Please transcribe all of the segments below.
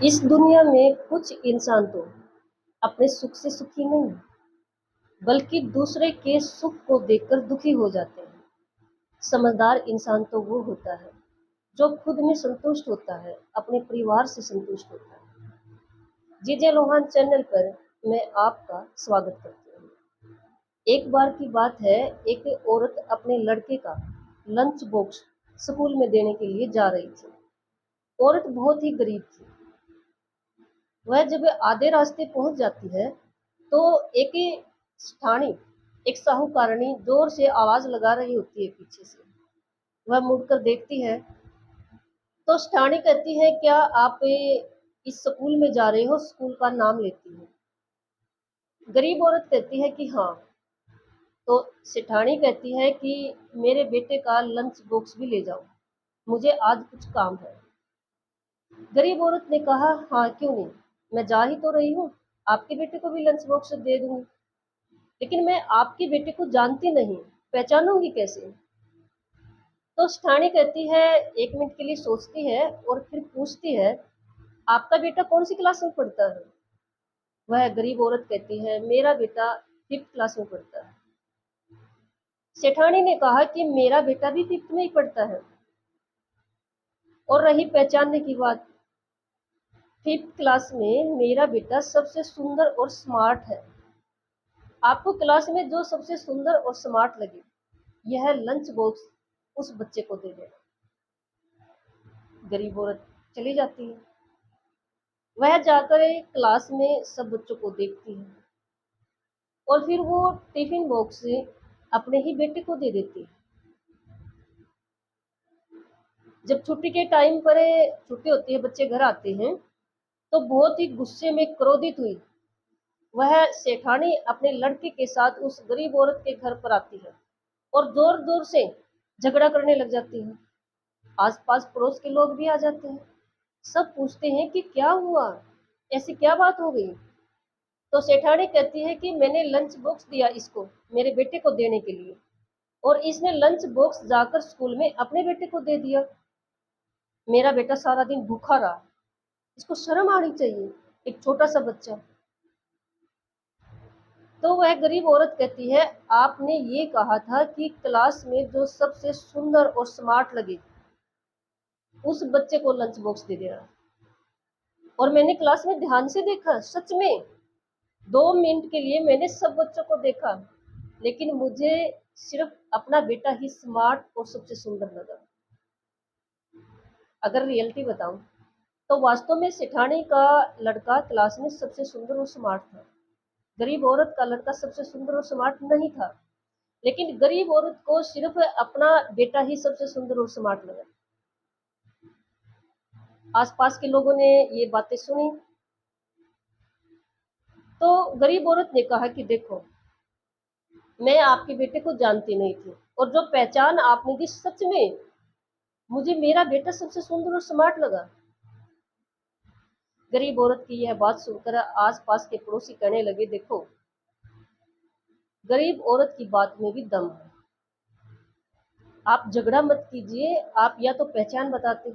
इस दुनिया में कुछ इंसान तो अपने सुख से सुखी नहीं, बल्कि दूसरे के सुख को देखकर दुखी हो जाते हैं। समझदार इंसान तो वो होता है जो खुद में संतुष्ट होता है, अपने परिवार से संतुष्ट होता है। जीजे लोहान चैनल पर मैं आपका स्वागत करती हूँ। एक बार की बात है, एक औरत अपने लड़के का लंच बॉक्स स्कूल में देने के लिए जा रही थी। औरत बहुत ही गरीब थी। वह जब आधे रास्ते पहुंच जाती है तो एक स्थानी एक साहूकारणी जोर से आवाज लगा रही होती है पीछे से। वह मुड़कर देखती है तो स्थानी कहती है, क्या आप इस स्कूल में जा रहे हो? स्कूल का नाम लेती है। गरीब औरत कहती है कि हाँ। तो सेठानी कहती है कि मेरे बेटे का लंच बॉक्स भी ले जाओ, मुझे आज कुछ काम है। गरीब औरत ने कहा, हाँ क्यों नहीं, मैं जा ही तो रही हूँ, आपके बेटे को भी लंच बॉक्स दे दूंगी। लेकिन मैं आपके बेटे को जानती नहीं, पहचानूंगी कैसे? तो स्थानी कहती है, 1 मिनट के लिए सोचती है और फिर पूछती है, आपका बेटा कौन सी क्लास में पढ़ता है? वह गरीब औरत कहती है, मेरा बेटा 5th क्लास में पढ़ता है। सेठानी ने कहा कि मेरा बेटा भी 5th में ही पढ़ता है। और रही पहचानने की बात, 5th क्लास में मेरा बेटा सबसे सुंदर और स्मार्ट है। आपको क्लास में जो सबसे सुंदर और स्मार्ट लगे, यह लंच बॉक्स उस बच्चे को दे देना। गरीब औरत चली जाती है। वह जाकर क्लास में सब बच्चों को देखती है और फिर वो टिफिन बॉक्स से अपने ही बेटे को दे देती है। जब छुट्टी के टाइम पर छुट्टी होती है, बच्चे घर आते हैं, तो बहुत ही गुस्से में क्रोधित हुई वह सेठानी अपने लड़के के साथ उस गरीब औरत के घर पर आती है और जोर जोर से झगड़ा करने लग जाती है। आसपास पड़ोस के लोग भी आ जाते हैं। सब पूछते हैं कि क्या हुआ, ऐसी क्या बात हो गई? तो सेठानी कहती है कि मैंने लंच बॉक्स दिया इसको मेरे बेटे को देने के लिए, और इसने लंच बॉक्स जाकर स्कूल में अपने बेटे को दे दिया। मेरा बेटा सारा दिन भूखा रहा, इसको शर्म आनी चाहिए, एक छोटा सा बच्चा। तो वह गरीब औरत कहती है, आपने ये कहा था कि क्लास में जो सबसे सुंदर और स्मार्ट लगे उस बच्चे को लंच बॉक्स दे देना। और मैंने क्लास में ध्यान से देखा, सच में 2 मिनट के लिए मैंने सब बच्चों को देखा, लेकिन मुझे सिर्फ अपना बेटा ही स्मार्ट और सबसे सुंदर लगा। अगर रियलिटी बताऊं तो वास्तव में सेठानी का लड़का क्लास में सबसे सुंदर और स्मार्ट था। गरीब औरत का लड़का सबसे सुंदर और स्मार्ट नहीं था, लेकिन गरीब औरत को सिर्फ अपना बेटा ही सबसे सुंदर और स्मार्ट लगा। आसपास के लोगों ने ये बातें सुनी तो गरीब औरत ने कहा कि देखो, मैं आपके बेटे को जानती नहीं थी, और जो पहचान आपने दी, सच में मुझे मेरा बेटा सबसे सुंदर और स्मार्ट लगा। गरीब औरत की यह बात सुनकर आसपास के पड़ोसी कहने लगे, देखो, गरीब औरत की बात में भी दम है, आप झगड़ा मत कीजिए, आप या तो पहचान बताते,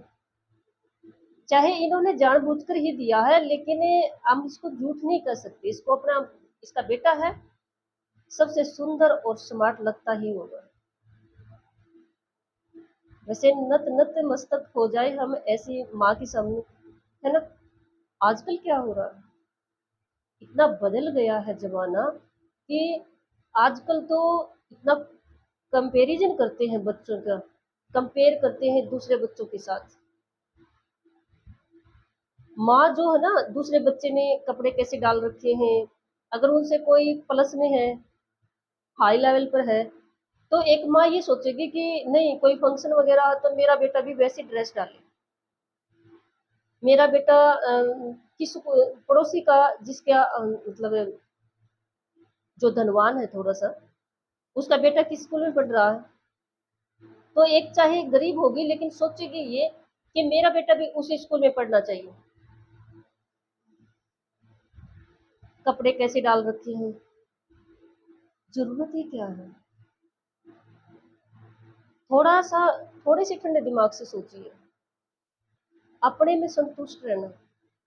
चाहे इन्होंने जानबूझकर ही दिया है, लेकिन हम इसको झूठ नहीं कर सकते, इसको अपना इसका बेटा है, सबसे सुंदर और स्मार्ट लगता ही होगा। वैसे नत नत मस्तक हो जाए हम ऐसी माँ के सामने, है ना? आजकल क्या हो रहा है, इतना बदल गया है जमाना कि आजकल तो इतना कंपैरिजन करते हैं बच्चों का, कंपेयर करते हैं दूसरे बच्चों के साथ। माँ जो है ना, दूसरे बच्चे ने कपड़े कैसे डाल रखे हैं, अगर उनसे कोई प्लस में है, हाई लेवल पर है, तो एक माँ ये सोचेगी कि नहीं, कोई फंक्शन वगैरह तो मेरा बेटा भी वैसी ड्रेस डाले। मेरा बेटा किस पड़ोसी का, जिसका मतलब जो धनवान है थोड़ा सा, उसका बेटा किस स्कूल में पढ़ रहा है, तो एक चाहे गरीब होगी लेकिन सोचेगी ये कि मेरा बेटा भी उसी स्कूल में पढ़ना चाहिए। कपड़े कैसे डाल रखे हैं, जरूरत ही क्या है? थोड़ा सा, थोड़े से ठंडे दिमाग से सोचिए, अपने में संतुष्ट रहना।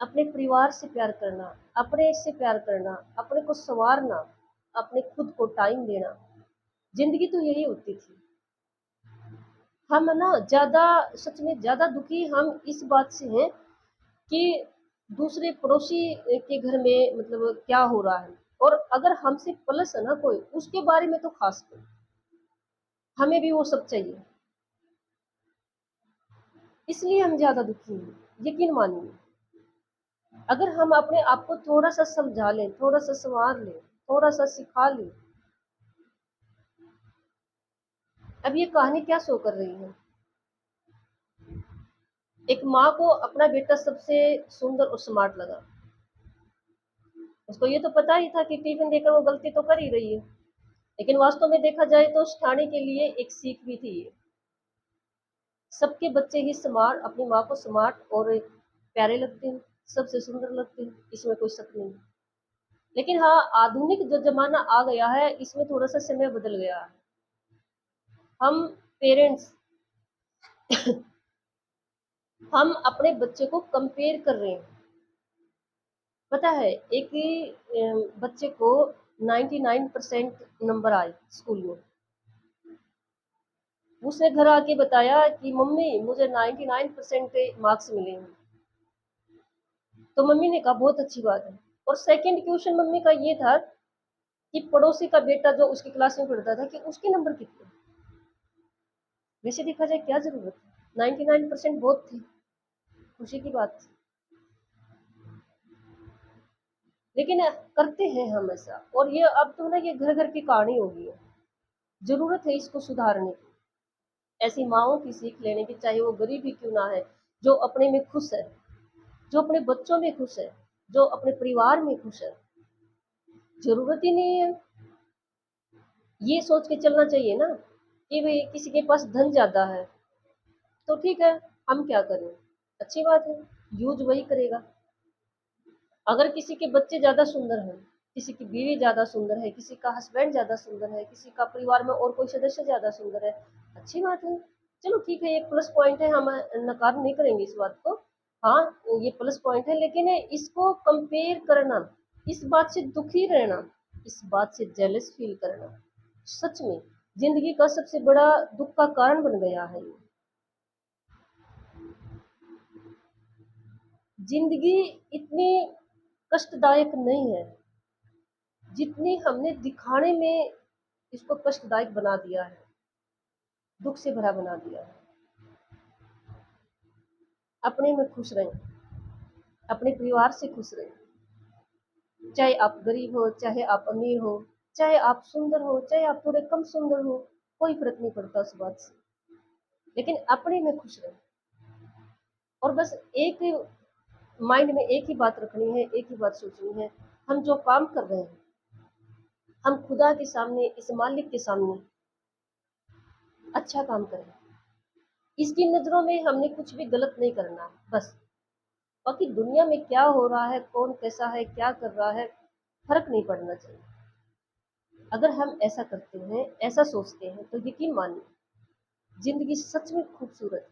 अपने परिवार से प्यार करना, अपने से प्यार करना, अपने को संवारना, अपने खुद को टाइम देना। ज़िंदगी तो यही होती थी। हम है ना ज़्यादा, सच में ज़्यादा दुखी हम इस बात से हैं कि दूसरे पड़ोसी के घर में मतलब क्या हो रहा है, और अगर हमसे प्लस है ना कोई, उसके बारे में तो खास कर हमें भी वो सब चाहिए। इसलिए हम ज़्यादा दुखी हैं, यकीन मानिए। अगर हम अपने आप को थोड़ा-सा समझा लें, थोड़ा-सा सँवार लें, थोड़ा-सा सिखा लें। अब ये कहानी क्या शो कर रही है? एक माँ को अपना बेटा सबसे सुंदर और स्मार्ट लगा। उसको ये तो पता ही था कि टिफ़िन देकर वो गलती तो कर ही रही है। लेकिन वास्तव में देखा जाए तो सिखाने के लिए एक सीख भी थी ये। सबके बच्चे ही स्मार्ट, अपनी माँ को स्मार्ट और प्यारे लगते हैं, सबसे सुंदर लगते हैं, इसमें कोई शक नहीं। लेकिन हाँ, आधुनिक जो ज़माना आ गया है, इसमें थोड़ा-सा समय बदल गया है। हम पेरेंट्स हम अपने बच्चे को कंपेयर कर रहे हैं। पता है, एक ही बच्चे को 99% नंबर आए स्कूल में। उसने घर आके बताया कि मम्मी मुझे 99% मार्क्स मिले हैं। तो मम्मी ने कहा बहुत अच्छी बात है। और सेकंड क्वेश्चन मम्मी का ये था कि पड़ोसी का बेटा जो उसकी क्लास में पढ़ता था कि उसके नंबर कितने। वैसे देखा जाए क्या जरूरत है, 99% बहुत थे, खुशी की बात थी। लेकिन करते हैं हम ऐसा, और ये अब तो ना ये घर घर की कहानी हो गई है। जरूरत है इसको सुधारने की, ऐसी माओ की सीख लेने की, चाहे वो गरीब ही क्यों ना है, जो अपने में खुश है, जो अपने बच्चों में खुश है, जो अपने परिवार में खुश है। जरूरत ही नहीं है ये सोच के चलना चाहिए ना कि भाई किसी के पास धन ज्यादा है तो ठीक है, हम क्या करें, अच्छी बात है, यूज वही करेगा। अगर किसी के बच्चे ज्यादा सुंदर हैं, किसी की बीवी ज्यादा सुंदर है, किसी का हस्बैंड ज्यादा सुंदर है, किसी का परिवार में और कोई सदस्य ज्यादा सुंदर है, अच्छी बात है। चलो ठीक है, एक प्लस पॉइंट है, हम नकार नहीं करेंगे इस बात को। हाँ, ये प्लस पॉइंट है, लेकिन इसको कंपेयर करना, इस बात से दुखी रहना, इस बात से जेलस फील करना, सच में जिंदगी का सबसे बड़ा दुख का कारण बन गया है ये। जिंदगी इतनी कष्टदायक नहीं है जितनी हमने दिखाने में इसको कष्टदायक बना दिया है, दुख से भरा बना दिया है। अपने में खुश रहें, अपने परिवार से खुश रहें, चाहे आप गरीब हो, चाहे आप अमीर हो, चाहे आप सुंदर हो, चाहे आप थोड़े कम सुंदर हो, कोई फर्क नहीं पड़ता उस बात से। लेकिन अपने में खुश रहें, और बस एक माइंड में एक ही बात रखनी है, एक ही बात सोचनी है, हम जो काम कर रहे हैं, हम खुदा के सामने, इस मालिक के सामने अच्छा काम करें। इसकी नज़रों में हमने कुछ भी गलत नहीं करना है, बस। बाकी दुनिया में क्या हो रहा है, कौन कैसा है, क्या कर रहा है, फर्क नहीं पड़ना चाहिए। अगर हम ऐसा करते हैं, ऐसा सोचते हैं, तो यकीन मानिए जिंदगी सच में खूबसूरत है।